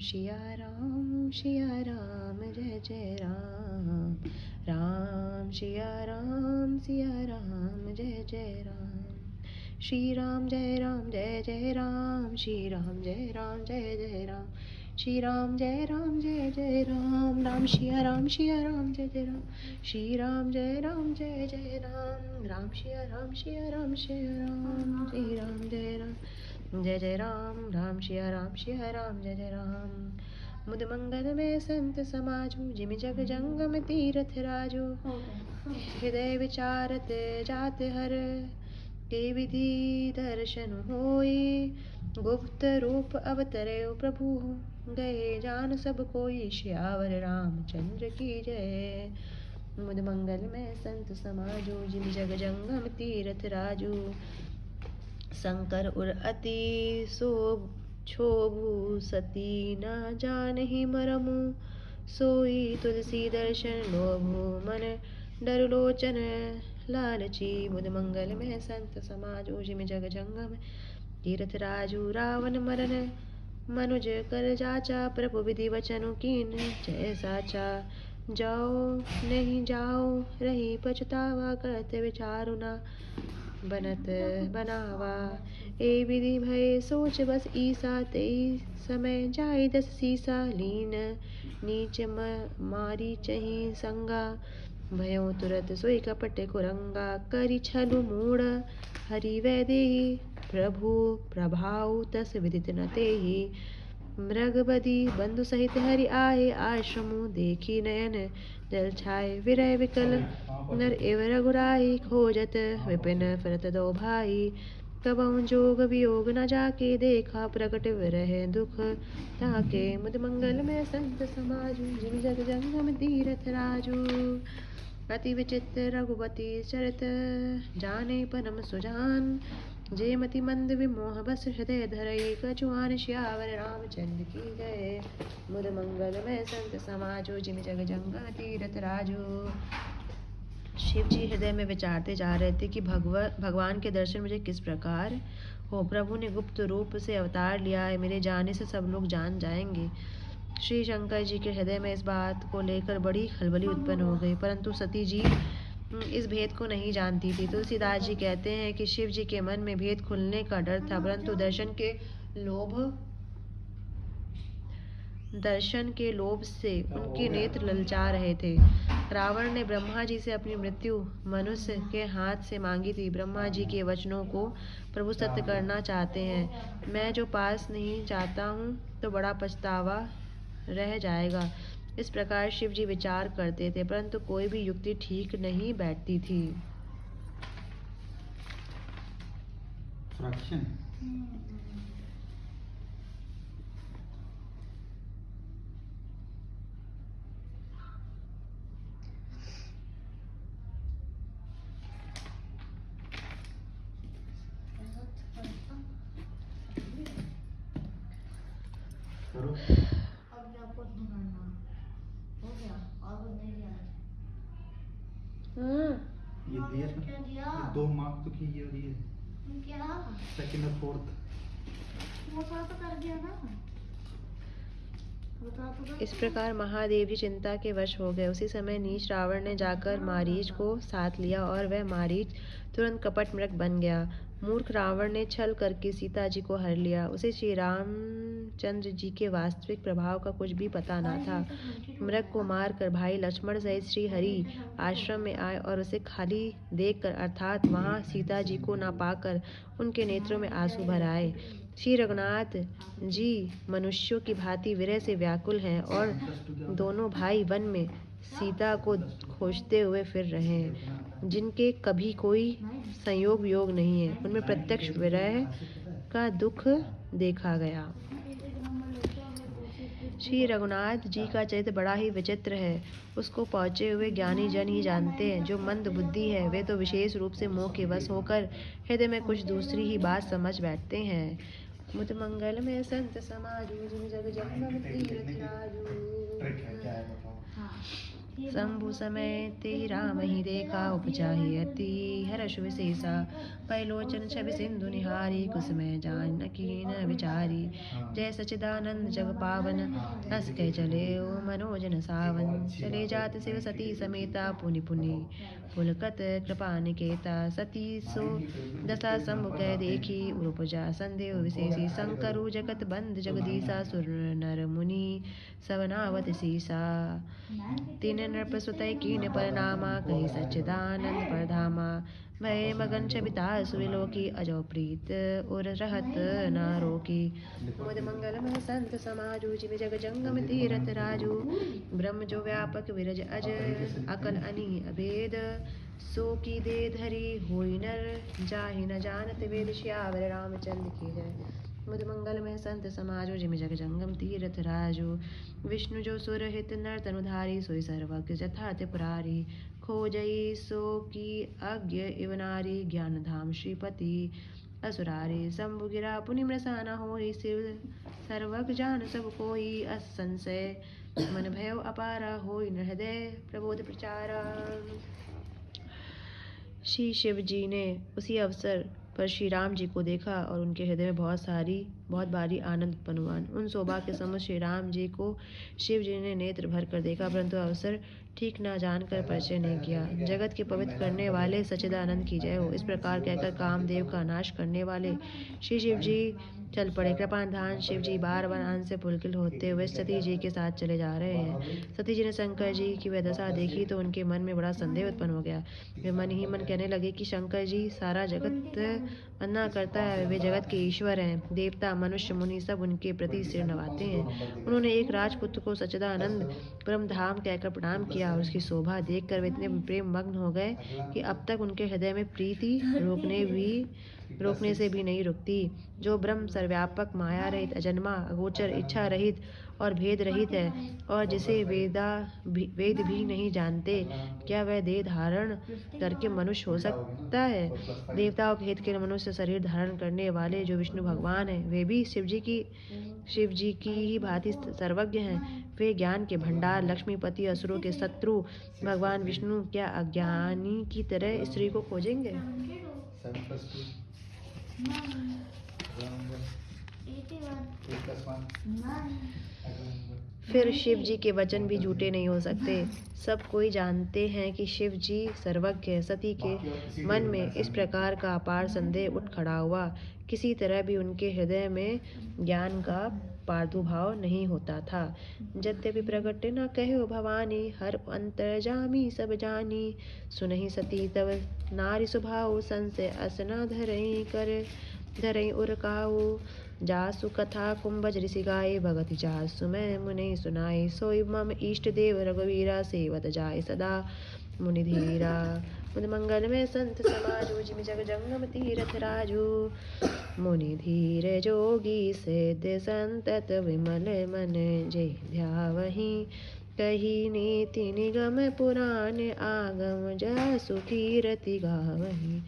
सिया राम जय जय राम। राम सिया राम जय जय राम। श्री राम जय जय राम। श्री राम जय जय राम। श्री राम जय जय राम। राम सिया राम जय जय राम। श्री राम जय जय राम। राम सिया राम सिया राम। श्री राम जय जय राम। राम सिया राम जय जय राम। मुद मंगल में संत समाजू। जिमि जग जंगम तीरथ राजू। हृदय विचारत जात हर। के विधि दर्शन होई। गुप्त रूप अवतरे प्रभु। गए जान सब कोई। श्यावर रामचंद्र की जय। मुद मंगल में संत समाजो। जिमि जग जंगम तीरथ राजू। शंकर उर अति क्षोभु सती न जानहि मरमु। सोई तुलसी दर्शन लोभु। मन डर लोचन लालची। मुद मंगल में संत समाजो। जिमि जग जंगम तीरथ राजू। रावण मरन मनुज कर जाचा। प्रभु विधि वचन कीन जय साचा। जाओ नहीं जाओ रही पछतावा। करत विचारु ना बनत बनावा। ए विधि भय सोच बस ईसा। तेई समय जाय 10 सीसा। लीन नीच मारी चही संगा। भयो तुरत सोई कपट कुरंगा। करि छलु मूढ़ हरि वै देहि। प्रभु प्रभाव तस विदित न तेहि। मृगबदी बंधु सहित हरि आए। आश्रमु देखी नयन जल छाए। विरह विकल नर एव रघुराई। खोजत विपिन फरत दो भाई। कबहु जोग वियोग न जाके। देखा प्रकट विरह दुख ताके। मुद मंगल में संत समाजू। जिमि जग जंगम तीरथ राजू। अति विचित्र रघुपति चरित। जाने परम सुजान। जे मति मंद विमोह बस हृदय धरई। कछुआन श्यावर रामचंद्र की जय। मुद मंगल में संत समाजो। जिमि जग जंगम तीरथ राजू। शिव जी हृदय में विचारते जा रहे थे कि भगवान के दर्शन मुझे किस प्रकार हो। प्रभु ने गुप्त रूप से अवतार लिया है। मेरे जाने से सब लोग जान जाएंगे। श्री शंकर जी के हृदय में इस बात को लेकर बड़ी खलबली उत्पन्न हो गई। परंतु सती जी इस भेद को नहीं जानती थी। तुलसीदास जी कहते हैं कि शिव जी के मन में भेद खुलने का डर था। परंतु दर्शन के लोभ से उनके नेत्र ललचा रहे थे। रावण ने ब्रह्मा जी से अपनी मृत्यु मनुष्य के हाथ से मांगी थी। ब्रह्मा जी के वचनों को प्रभु सत्य करना चाहते हैं। मैं जो पास नहीं जाता हूँ तो बड़ा पछतावा रह जाएगा। इस प्रकार शिव जी विचार करते थे। परंतु कोई भी युक्ति ठीक नहीं बैठती थी। ये दिया था, ये 2 मार्क तो की ये और ये क्या सेकंड और फोर्थ वो तो कर दिया ना। इस प्रकार महादेव जी चिंता के वश हो गए। उसी समय नीच रावण ने जाकर मारीच को साथ लिया और वह मारीच तुरंत कपट मृग बन गया। मूर्ख रावण ने छल करके सीता जी को हर लिया। उसे श्री रामचंद्र जी के वास्तविक प्रभाव का कुछ भी पता न था। मृग को मारकर भाई लक्ष्मण सहित श्री हरि आश्रम में आए और उसे खाली देखकर अर्थात वहाँ सीता जी को न पाकर उनके नेत्रों में आंसू भर आए। श्री रघुनाथ जी मनुष्यों की भांति विरह से व्याकुल हैं और दोनों भाई वन में सीता को खोजते हुए फिर रहे हैं। जिनके कभी कोई संयोग वियोग नहीं है, उनमें प्रत्यक्ष विरह का दुख देखा गया। श्री रघुनाथ जी का चरित्र बड़ा ही विचित्र है। उसको पहुँचे हुए ज्ञानी जन ही जानते हैं। जो मंद बुद्धि है वे तो विशेष रूप से मोह के वश होकर हृदय में कुछ दूसरी ही बात समझ बैठते हैं। मुद मंगल में संत समाजू जिम जग जंगम तीरथ राजू। शंभु समय ते राम ही देखा उपजाहि अति हर्ष विशेषा पैलोचन छवि सिंधु निहारी कुसुमय जानकी न विचारी। जय सचिदानंद जग पावन हस के चले ओ मनोजन सावन। चले जात शिव सती समेता पुनि पुनि पुलकत कृपा निकेता। सती सो दशा शंभु कै देखी उरुपजा संदेव विशेषी। शंकरु जगत बंद जगदीशा सुर नर मुनि सवनावत सीसा। तीन नृप सुतै कीन परनामा कही सच्चिदानंद परधामा। भय मगन छबिता सुविलोकी अजो प्रीत उर रहत न रोकी। मुद मंगल में संत समाजू जिम जग जंगम तीरथ राजू। ब्रह्म जो व्यापक विरज अज अकल अनी अभेद। सो की दे धरी होई नर जाहि न जानत वेद। श्यावर रामचंद्र की जय। मुद मंगल में संत समाजो जिम जग जंगम तीरथ राजू। विष्णु जो सुर हित नर तनुधारी सोई सर्वज्ञ जथा त्रिपुरारी। खोजई सो की अज्ञ इव नारी ज्ञान धाम श्रीपति असुरारी। शंभु गिरा पुनि मृषा होई शिव सर्वज्ञ जान सब कोई। अस संशय मन भयो अपारा होई न हृदय प्रबोध प्रचारा। श्री शिव जी ने उसी अवसर पर श्री राम जी को देखा और उनके हृदय में बहुत भारी आनंद उत्पन्न हुआ। उन शोभा के समुद्र श्री राम जी को शिव जी ने नेत्र भर कर देखा, परंतु अवसर ठीक न जानकर परिचय नहीं किया। जगत के पवित्र करने वाले सच्चिदानंद की जय हो। इस प्रकार कहकर कामदेव का नाश करने वाले श्री शिव जी चल पड़े। कृपाधान शिव जी बार बार आनंद से पुलकित होते हुए सती जी के साथ चले जा रहे हैं। सती जी ने शंकर जी की वह दशा देखी तो उनके मन में बड़ा संदेह उत्पन्न हो गया। वे मन ही मन कहने लगे कि शंकर जी सारा जगत वंदना करता है, वे जगत के ईश्वर हैं। देवता मनुष्य मुनि सब उनके प्रति सिर नवाते हैं। उन्होंने एक राजपुत्र को सच्चिदानंद परम धाम कहकर प्रणाम किया और उसकी शोभा देखकर वे इतने प्रेम मग्न हो गए कि अब तक उनके हृदय में प्रीति रोकने से भी नहीं रुकती। जो ब्रह्म सर्वव्यापक माया रहित अजन्मा अगोचर इच्छा रहित और भेद रहित है और जिसे वेद भी नहीं जानते, क्या वह देह धारण करके मनुष्य हो सकता है? देवताओं के हित के मनुष्य शरीर धारण करने वाले जो विष्णु भगवान हैं, वे भी शिव जी की ही भांति सर्वज्ञ हैं। वे ज्ञान के भंडार लक्ष्मीपति असुरों के शत्रु भगवान विष्णु क्या अज्ञानी की तरह स्त्री को खोजेंगे? फिर शिव जी के वचन भी झूठे नहीं हो सकते। सब कोई जानते हैं कि शिव जी सर्वज्ञ है। सती के मन में इस प्रकार का अपार संदेह उठ खड़ा हुआ। किसी तरह भी उनके हृदय में ज्ञान का प्रादुर्भाव नहीं होता था। यद्यपि प्रगट न कहो भवानी हर अंतर्जामी सब जानी। सुनहि सती तब नारी स्वभाव संशय अस न धरई उर काऊ। जासु कथा कुंभज ऋषि गाये भगति जासु मैं मुनि सुनाई। सोई मम इष्ट देव रघुवीरा सेवत जाय सदा मुनि धीरा। मुद मंगल में संत समाजू जिम जग जंगम तीरथ राजू। मुनि धीर जोगी सिद्ध संतत विमल मन जय ध्यावहि। कही नीति निगम पुराण आगम जासु कीरति गावहि।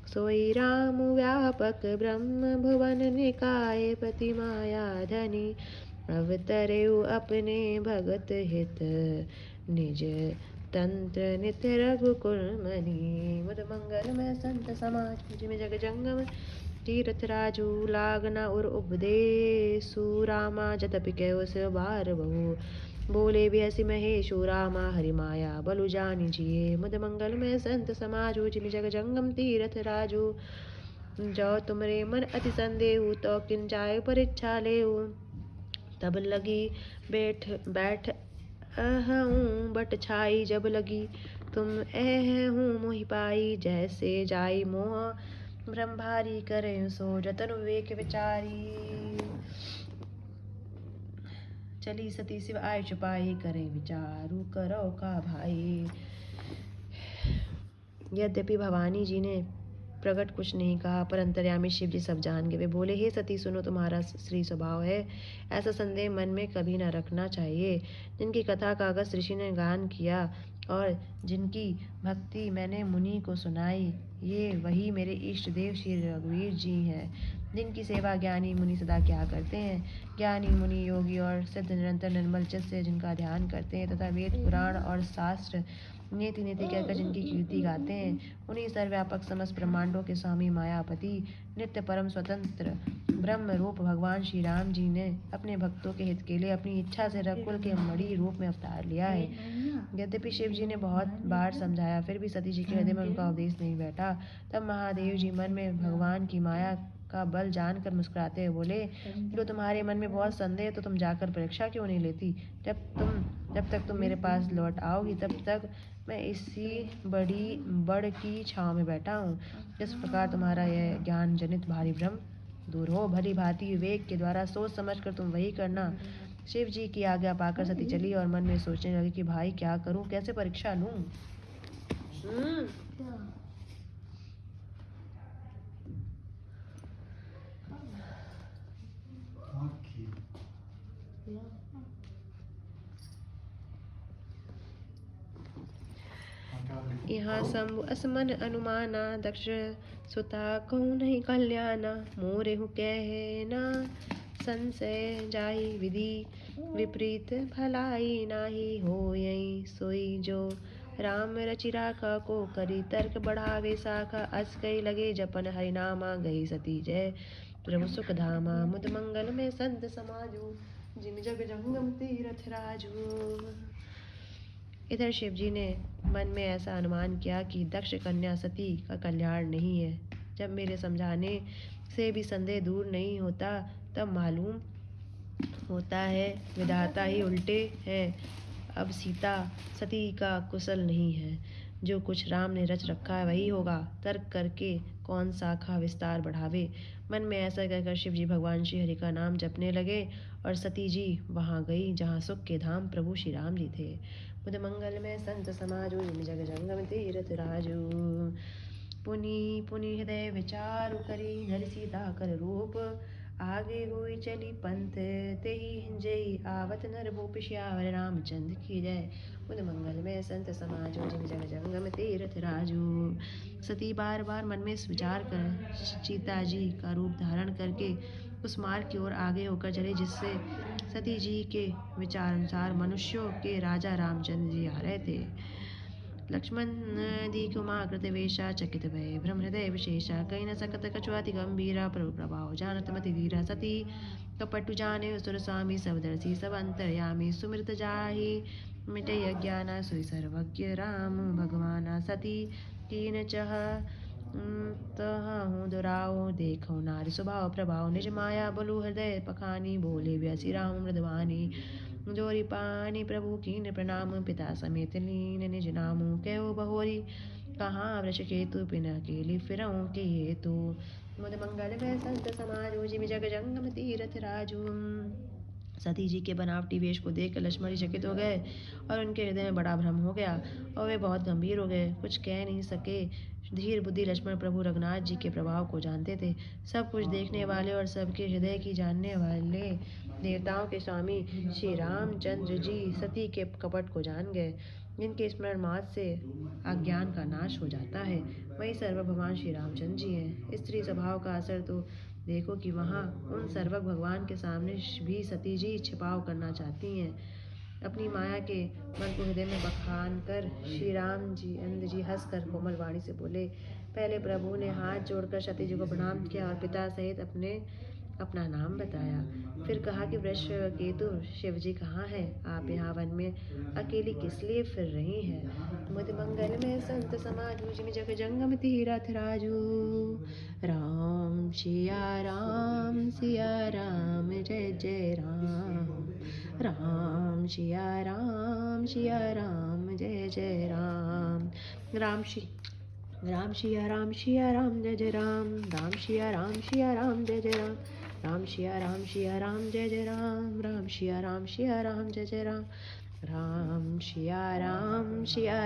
सोई राम व्यापक ब्रह्म भुवन निकाय पति माया धनी। अवतरेउ अपने भगत हित निज तंत्र नित रघुकुल मनी। मुद मंगल में संत समाज जिम जग जंगम तीरथ राजू। लागना उर उपदेशु रामा जतपि कहो सो बार बहु। बोले बिहसि महेशु रामा हरि माया बलु जानि जिये। मुद मंगल में संत समाजू जिम जग जंगम तीरथ राजू। जो तुमरे मन अति संदेहु तो किन जाय परीक्षा लेऊ। तब लगी बैठ अहूँ बट छाई जब लगी। तुम अहूँ मोहि पाई जैसे जाई मोह ब्रह्मभारी करे सो जतन विवेक विचारी। चली सती शिव आय छुपाई करे विचारू करो का भाई। यद्यपि भवानी जी ने प्रकट कुछ नहीं कहा, पर अंतर्यामी शिव जी सब जान गए। वे बोले, हे सती सुनो, तुम्हारा श्री स्वभाव है, ऐसा संदेह मन में कभी न रखना चाहिए। जिनकी कथा का अगस्त ऋषि ने गान किया और जिनकी भक्ति मैंने मुनि को सुनाई, ये वही मेरे इष्ट देव श्री रघुवीर जी हैं। जिनकी सेवा ज्ञानी मुनि सदा क्या करते हैं। ज्ञानी मुनि योगी और सिद्ध निरंतर निर्मल चित्त से जिनका ध्यान करते हैं तथा वेद पुराण और शास्त्र नीति नीति कहकर जिनकी कीर्ति गाते हैं, उन्हीं सर्वव्यापक समस्त ब्रह्मांडों के स्वामी मायापति नित्य परम स्वतंत्र ब्रह्म रूप भगवान श्री राम जी ने अपने भक्तों के हित के लिए अपनी इच्छा से रघुकुल के मणि रूप में अवतार लिया है। यद्यपि शिव जी ने बहुत बार समझाया, फिर भी सती जी के हृदय में उनका उपदेश नहीं बैठा। तब महादेव जी मन में भगवान की माया का बल जानकर मुस्कुराते हुए बोले, जो तुम्हारे मन में बहुत संदेह तो तुम जाकर परीक्षा क्यों नहीं लेती। जब तक तुम मेरे पास लौट आओगी तब तक मैं इसी बड़ की छाँव में बैठा हूँ। जिस प्रकार तुम्हारा यह ज्ञान जनित भारी भ्रम दूर हो, भली भांति विवेक के द्वारा सोच समझ कर तुम वही करना। शिव जी की आज्ञा पाकर सती चली और मन में सोचने लगी कि भाई क्या करूं, कैसे परीक्षा लूं। यहाँ शंभु असमन अनुमाना, दक्ष सुता कहूँ नहीं कल्याणा। मोरे हूँ कहे ना संशय जाई, विधि विपरीत भलाई नाही हो यही सोई। जो राम रचि राखा को करी तर्क बढ़ावे शाखा। अस कई लगे जपन हरिनामा, गई सती जय प्रभु सुख धामा। मुद मंगल में संत समाजू, जिम जग जंगम तीरथ राजू। इधर शिव जी ने मन में ऐसा अनुमान किया कि दक्ष कन्या सती का कल्याण नहीं है। जब मेरे समझाने से भी संदेह दूर नहीं होता, तब मालूम होता है विधाता ही उल्टे हैं। अब सीता सती का कुशल नहीं है। जो कुछ राम ने रच रखा है वही होगा। तर्क करके कौन शाखा विस्तार बढ़ावे। मन में ऐसा कहकर शिव जी भगवान श्री हरि का नाम जपने लगे और सती जी वहाँ गई जहाँ सुख के धाम प्रभु श्री राम जी थे। बुध मंगल में संत समाजो, जिम जग जंगम तीरथ राजू। पुनि पुनि हृदय विचार करी, नर सीता कर रूप। आगे हुई चली पंथ ते ही जय, आवत नर भूप श्यावर रामचंद्र की जय। बुध मंगल में संत समाजो, जिम जग जंगम तीरथ राजू। सती बार बार मन में विचार कर सीता जी का रूप धारण करके उस मार्ग की ओर आगे होकर चले जिससे सती जी के विचार अनुसार मनुष्यों के राजा रामचंद्र जी आ रहे थे। लक्ष्मण दीकुमा कृत वेशा, चकित भय भ्रम हृदय विशेषा। कहीं न सकत कछुअति गंभीरा, प्रभु प्रभाव जानत मति धीरा। सती कपटु जाने सुर स्वामी, सब दर्शी सब अंतर्यामी। सुमृत जाहि मिटे अज्ञाना, सोई सर्वज्ञ राम भगवाना। सती कीन चह तहु दुराओ, देखो नारी स्वभाव प्रभाव। निज माया बलु हृदय पखानी, बोले व्यसी राम मृदवानी। जोरी पानी प्रभु कीन प्रणाम, पिता समेत लीन निज नामु। कहो बहोरी कहाँ वृष केतु, पिन अकेली फिरऊँ के हेतु। मुद मंगल में संत समाजो, जिम जग जंगम तीरथ राजू। सती जी के बनावटी वेश को देखकर लक्ष्मण जी चकित हो गए और उनके हृदय में बड़ा भ्रम हो गया और वे बहुत गंभीर हो गए, कुछ कह नहीं सके। धीर बुद्धि लक्ष्मण प्रभु रघुनाथ जी के प्रभाव को जानते थे। सब कुछ देखने वाले और सबके हृदय की जानने वाले देवताओं के स्वामी श्री रामचंद्र जी सती के कपट को जान गए। जिनके स्मरण मात्र से अज्ञान का नाश हो जाता है, वही सर्व भगवान श्री रामचंद्र जी हैं। स्त्री स्वभाव का असर तो देखो कि वहाँ उन सर्वक भगवान के सामने भी सती जी छिपाव करना चाहती हैं। अपनी माया के मन को हृदय में बखान कर श्री राम जी अंध जी हंसकर कोमल वाणी से बोले। पहले प्रभु ने हाथ जोड़कर सती जी को प्रणाम किया और पिता सहित अपना नाम बताया। फिर कहा कि वृष केतु शिव जी कहाँ हैं? आप यहाँ वन में अकेली किस लिए फिर रही हैं? मुद मंगल में संत समाजू, जिम जग जंगम तीरथ राजू। राम सिया राम जय जय राम। राम सिया राम जय जय राम। राम सिया राम जय जय राम। राम सिया राम जय जय राम। राम सिया राम जय जय राम। राम सिया राम जय जय राम। राम सिया राम